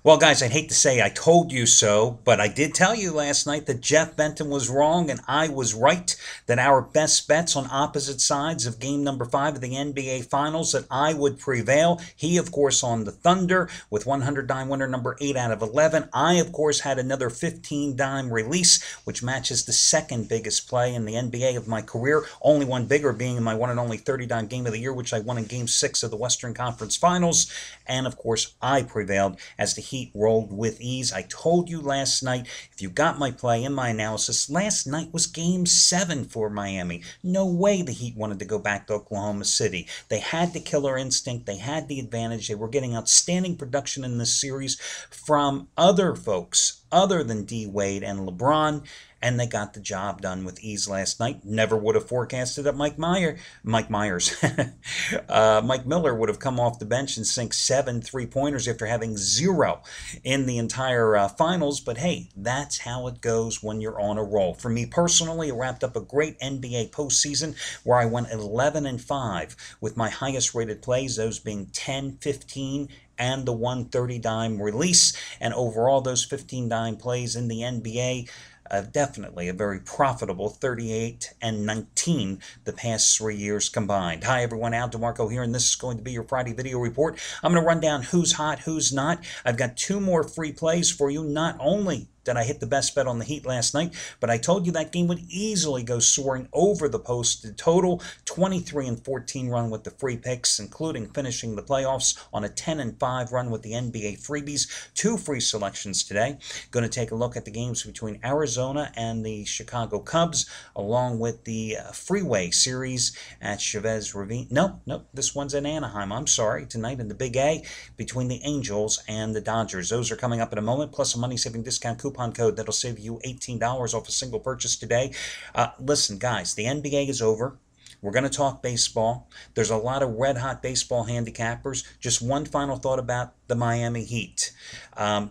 Well, guys, I'd hate to say I told you so, but I did tell you last night that Jeff Benton was wrong and I was right, that our best bets on opposite sides of game number 5 of the NBA Finals, that I would prevail. He, of course, on the Thunder with 100 dime winner number 8 out of 11. I, of course, had another 15 dime release, which matches the second biggest play in the NBA of my career. Only one bigger being my one and only 30 dime game of the year, which I won in game 6 of the Western Conference Finals. And, of course, I prevailed as the Heat rolled with ease. I told you last night, if you got my play in my analysis, last night was game 7 for Miami. No way the Heat wanted to go back to Oklahoma City. They had the killer instinct. They had the advantage. They were getting outstanding production in this series from other folks other than D. Wade and LeBron, and they got the job done with ease last night. Never would have forecasted that Mike Miller would have come off the bench and sink 7 3-pointers after having 0 in the entire finals. But hey, that's how it goes when you're on a roll. For me personally, it wrapped up a great NBA postseason where I went 11-5 with my highest rated plays, those being 10, 15, and the 130 dime release. And overall, those 15 dime plays in the NBA, definitely a very profitable 38-19 the past 3 years combined. Hi everyone, Al DeMarco here, and this is going to be your Friday video report. I'm going to run down who's hot, who's not. I've got 2 more free plays for you. Not only did I hit the best bet on the Heat last night, but I told you that game would easily go soaring over the posted total. 23-14 run with the free picks, including finishing the playoffs on a 10-5 run with the NBA freebies. 2 free selections today. Going to take a look at the games between Arizona and the Chicago Cubs, along with the Freeway Series at Chavez Ravine. No, this one's in Anaheim. I'm sorry. Tonight in the Big A between the Angels and the Dodgers. Those are coming up in a moment, plus a money-saving discount coupon code that'll save you $18 off a single purchase today. Listen, guys, the NBA is over. We're going to talk baseball. There's a lot of red-hot baseball handicappers. Just one final thought about the Miami Heat. I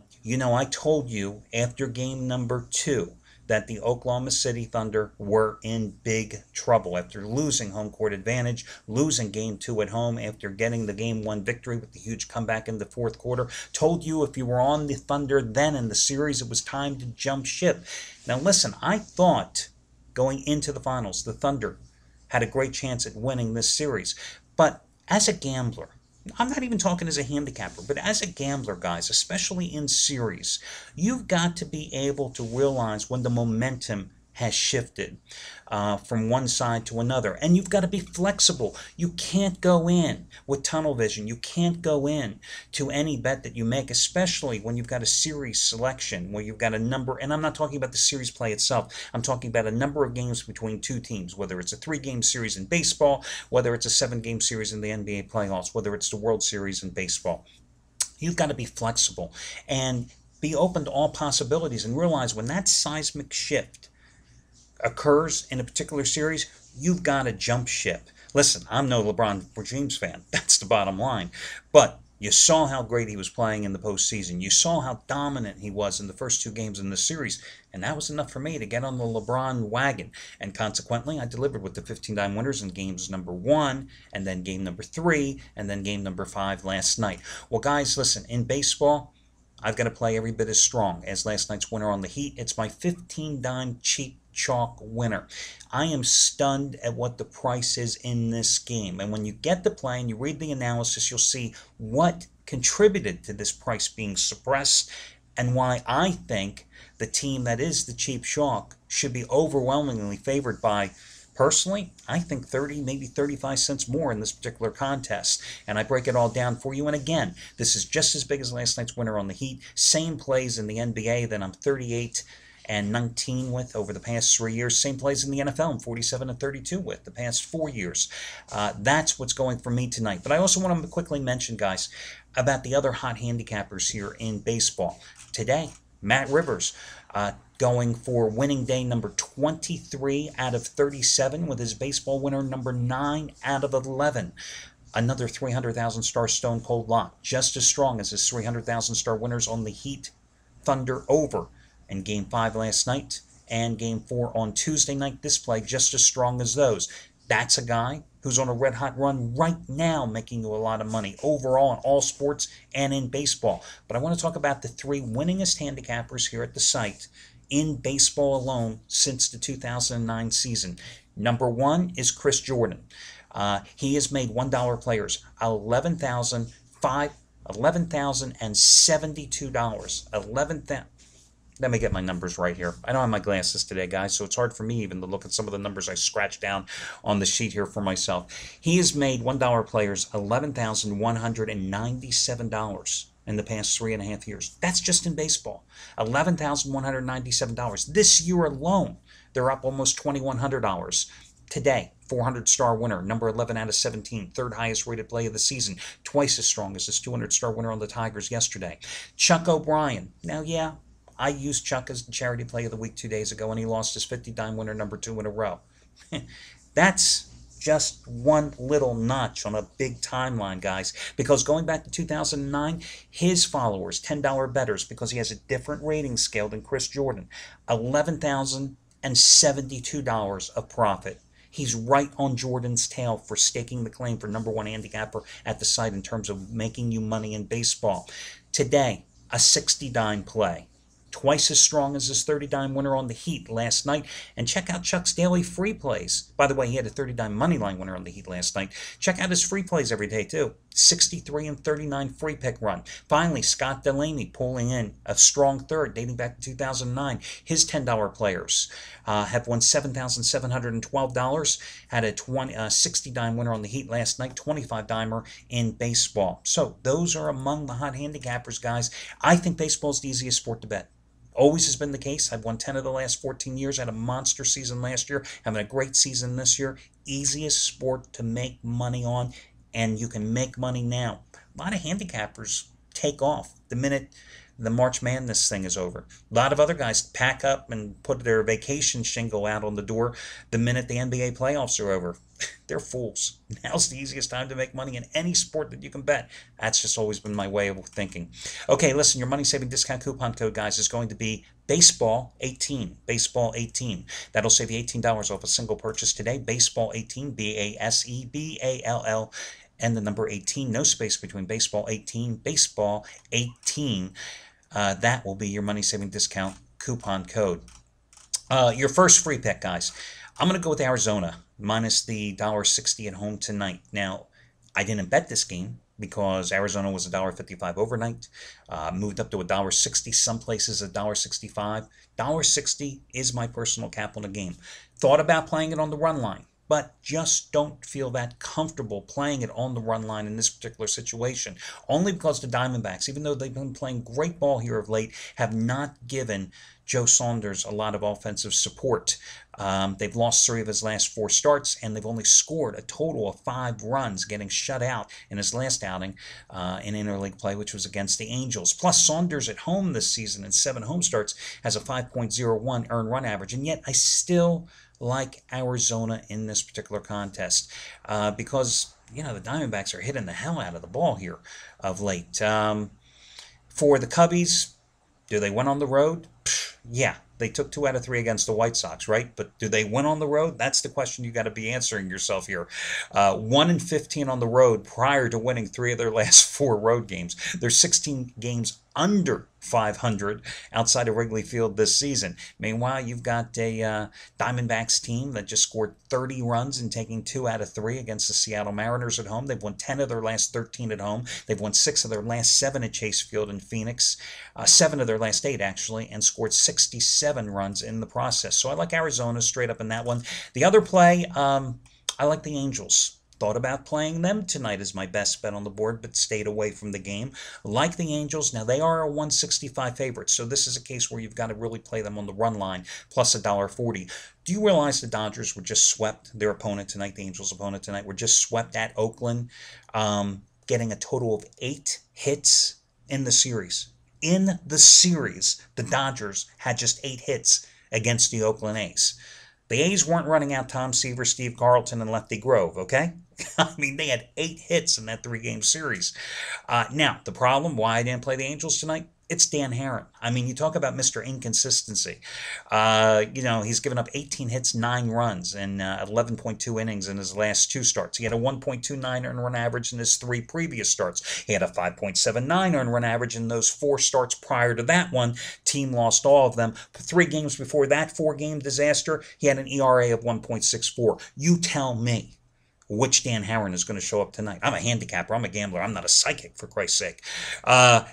told you after game number 2 that the Oklahoma City Thunder were in big trouble after losing home court advantage, losing game 2 at home after getting the game 1 victory with the huge comeback in the fourth quarter. Told you if you were on the Thunder then in the series, it was time to jump ship. Now listen, I thought going into the finals, the Thunder had a great chance at winning this series. But as a gambler, I'm not even talking as a handicapper, but as a gambler, guys, especially in series, you've got to be able to realize when the momentum has shifted from one side to another. And you've got to be flexible. You can't go in with tunnel vision. You can't go in to any bet that you make, especially when you've got a series selection where you've got a number, and I'm not talking about the series play itself. I'm talking about a number of games between 2 teams, whether it's a 3-game series in baseball, whether it's a 7-game series in the NBA playoffs, whether it's the World Series in baseball. You've got to be flexible and be open to all possibilities and realize when that seismic shift occurs in a particular series, you've got to jump ship. Listen, I'm no LeBron James fan. That's the bottom line. But you saw how great he was playing in the postseason. You saw how dominant he was in the first 2 games in the series. And that was enough for me to get on the LeBron wagon. And consequently, I delivered with the 15-dime winners in games number 1, and then game number 3, and then game number 5 last night. Well, guys, listen, in baseball, I've got to play every bit as strong as last night's winner on the Heat. It's my 15-dime cheap chalk winner. I am stunned at what the price is in this game. And when you get the play and you read the analysis, you'll see what contributed to this price being suppressed and why I think the team that is the cheap chalk should be overwhelmingly favored by, personally, I think 30, maybe 35 cents more in this particular contest. And I break it all down for you. And again, this is just as big as last night's winner on the Heat. Same plays in the NBA that I'm 38-19 with over the past 3 years. Same plays in the NFL, I'm 47-32 with the past 4 years. That's what's going for me tonight. But I also want to quickly mention, guys, about the other hot handicappers here in baseball. Today, Matt Rivers going for winning day number 23 out of 37 with his baseball winner number 9 out of 11. Another 300,000 star Stone Cold lock, just as strong as his 300,000 star winners on the Heat Thunder over in Game 5 last night and Game 4 on Tuesday night. This play just as strong as those. That's a guy who's on a red-hot run right now, making you a lot of money overall in all sports and in baseball. But I want to talk about the three winningest handicappers here at the site in baseball alone since the 2009 season. Number one is Chris Jordan. He has made $1 players $11,072. Let me get my numbers right here. I don't have my glasses today, guys, so it's hard for me even to look at some of the numbers I scratched down on the sheet here for myself. He has made $1 players $11,197 in the past 3.5 years. That's just in baseball. $11,197. This year alone, they're up almost $2,100. Today, 400-star winner, number 11 out of 17, third highest rated play of the season, twice as strong as his 200-star winner on the Tigers yesterday. Chuck O'Brien. Now, yeah, I used Chuck as the charity play of the week 2 days ago, and he lost his 50-dime winner number 2 in a row. That's just one little notch on a big timeline, guys, because going back to 2009, his followers, $10 bettors, because he has a different rating scale than Chris Jordan, $11,072 of profit. He's right on Jordan's tail for staking the claim for number one handicapper at the site in terms of making you money in baseball. Today, a 60-dime play. Twice as strong as his 30-dime winner on the Heat last night. And check out Chuck's daily free plays. By the way, he had a 30-dime moneyline winner on the Heat last night. Check out his free plays every day, too. 63 and 39 free pick run. Finally, Scott Delaney pulling in a strong third dating back to 2009. His $10 players have won $7,712. Had a 60-dime winner on the Heat last night, 25-dimer in baseball. So those are among the hot handicappers, guys. I think baseball is the easiest sport to bet. Always has been the case. I've won 10 of the last 14 years. Had a monster season last year. Having a great season this year. Easiest sport to make money on, and you can make money now. A lot of handicappers take off the minute the March Madness thing is over. A lot of other guys pack up and put their vacation shingle out on the door the minute the NBA playoffs are over. They're fools. Now's the easiest time to make money in any sport that you can bet. That's just always been my way of thinking. Okay, listen, your money-saving discount coupon code, guys, is going to be BASEBALL18. BASEBALL18. That'll save you $18 off a single purchase today. BASEBALL18, BASEBALL, and the number 18. No space between BASEBALL18, BASEBALL18. That will be your money-saving discount coupon code. Your first free pick, guys. I'm going to go with Arizona, minus the $1.60 at home tonight. Now, I didn't bet this game because Arizona was $1.55 overnight. Moved up to $1.60, some places $1.65. $1.60 is my personal cap on the game. Thought about playing it on the run line, but just don't feel that comfortable playing it on the run line in this particular situation. Only because the Diamondbacks, even though they've been playing great ball here of late, have not given Joe Saunders a lot of offensive support. They've lost 3 of his last 4 starts, and they've only scored a total of 5 runs, getting shut out in his last outing in interleague play, which was against the Angels. Plus, Saunders at home this season in 7 home starts has a 5.01 earned run average, and yet I still like Arizona in this particular contest because, you know, the Diamondbacks are hitting the hell out of the ball here of late. For the Cubbies, do they win on the road? Yeah, they took 2 out of 3 against the White Sox, right? But do they win on the road? That's the question you got to be answering yourself here. 1-15 on the road prior to winning 3 of their last 4 road games. They're 16 games under 500 outside of Wrigley Field this season. Meanwhile, you've got a Diamondbacks team that just scored 30 runs and taking 2 out of 3 against the Seattle Mariners at home. They've won 10 of their last 13 at home. They've won 6 of their last 7 at Chase Field in Phoenix, 7 of their last 8 actually, and scored 67 runs in the process. So I like Arizona straight up in that one. The other play, I like the Angels. Thought about playing them tonight as my best bet on the board, but stayed away from the game. Like the Angels, now they are a 165 favorite, so this is a case where you've got to really play them on the run line, plus $1.40. Do you realize the Dodgers were just swept? Their opponent tonight, the Angels' opponent tonight, were just swept at Oakland, getting a total of 8 hits in the series. In the series, the Dodgers had just 8 hits against the Oakland A's. The A's weren't running out Tom Seaver, Steve Carlton, and Lefty Grove, okay? I mean, they had 8 hits in that 3-game series. Now, the problem, why I didn't play the Angels tonight, It's Dan Herron. I mean, you talk about Mr. Inconsistency. He's given up 18 hits, 9 runs, and 11.2 innings in his last 2 starts. He had a 1.29 earned run average in his 3 previous starts. He had a 5.79 earned run average in those 4 starts prior to that one. Team lost all of them. 3 games before that 4-game disaster, he had an ERA of 1.64. You tell me which Dan Herron is going to show up tonight. I'm a handicapper. I'm a gambler. I'm not a psychic, for Christ's sake.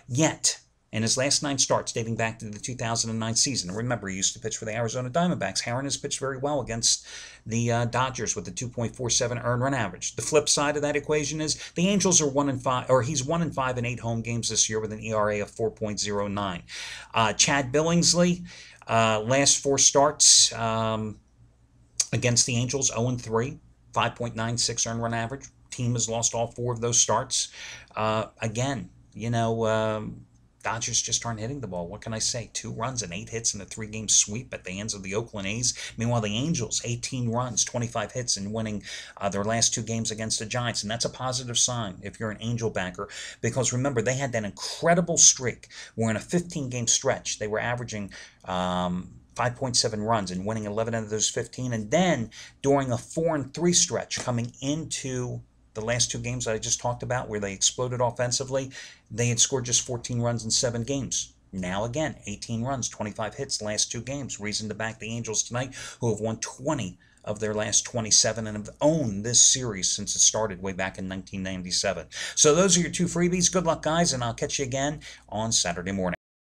Yet, in his last 9 starts dating back to the 2009 season, and remember, he used to pitch for the Arizona Diamondbacks. Herron has pitched very well against the Dodgers with a 2.47 earned run average. The flip side of that equation is the Angels are 1-5, or he's 1-5 in 8 home games this year with an ERA of 4.09. Chad Billingsley, last 4 starts against the Angels, 0-3, 5.96 earned run average. Team has lost all 4 of those starts. Again, Dodgers just aren't hitting the ball. What can I say? 2 runs and 8 hits in a 3-game sweep at the hands of the Oakland A's. Meanwhile, the Angels, 18 runs, 25 hits, and winning their last 2 games against the Giants. And that's a positive sign if you're an Angel backer, because remember, they had that incredible streak where in a 15-game stretch, they were averaging 5.7 runs and winning 11 out of those 15. And then during a 4-3 stretch coming into the last 2 games that I just talked about where they exploded offensively, they had scored just 14 runs in 7 games. Now again, 18 runs, 25 hits last 2 games. Reason to back the Angels tonight, who have won 20 of their last 27 and have owned this series since it started way back in 1997. So those are your 2 freebies. Good luck, guys, and I'll catch you again on Saturday morning.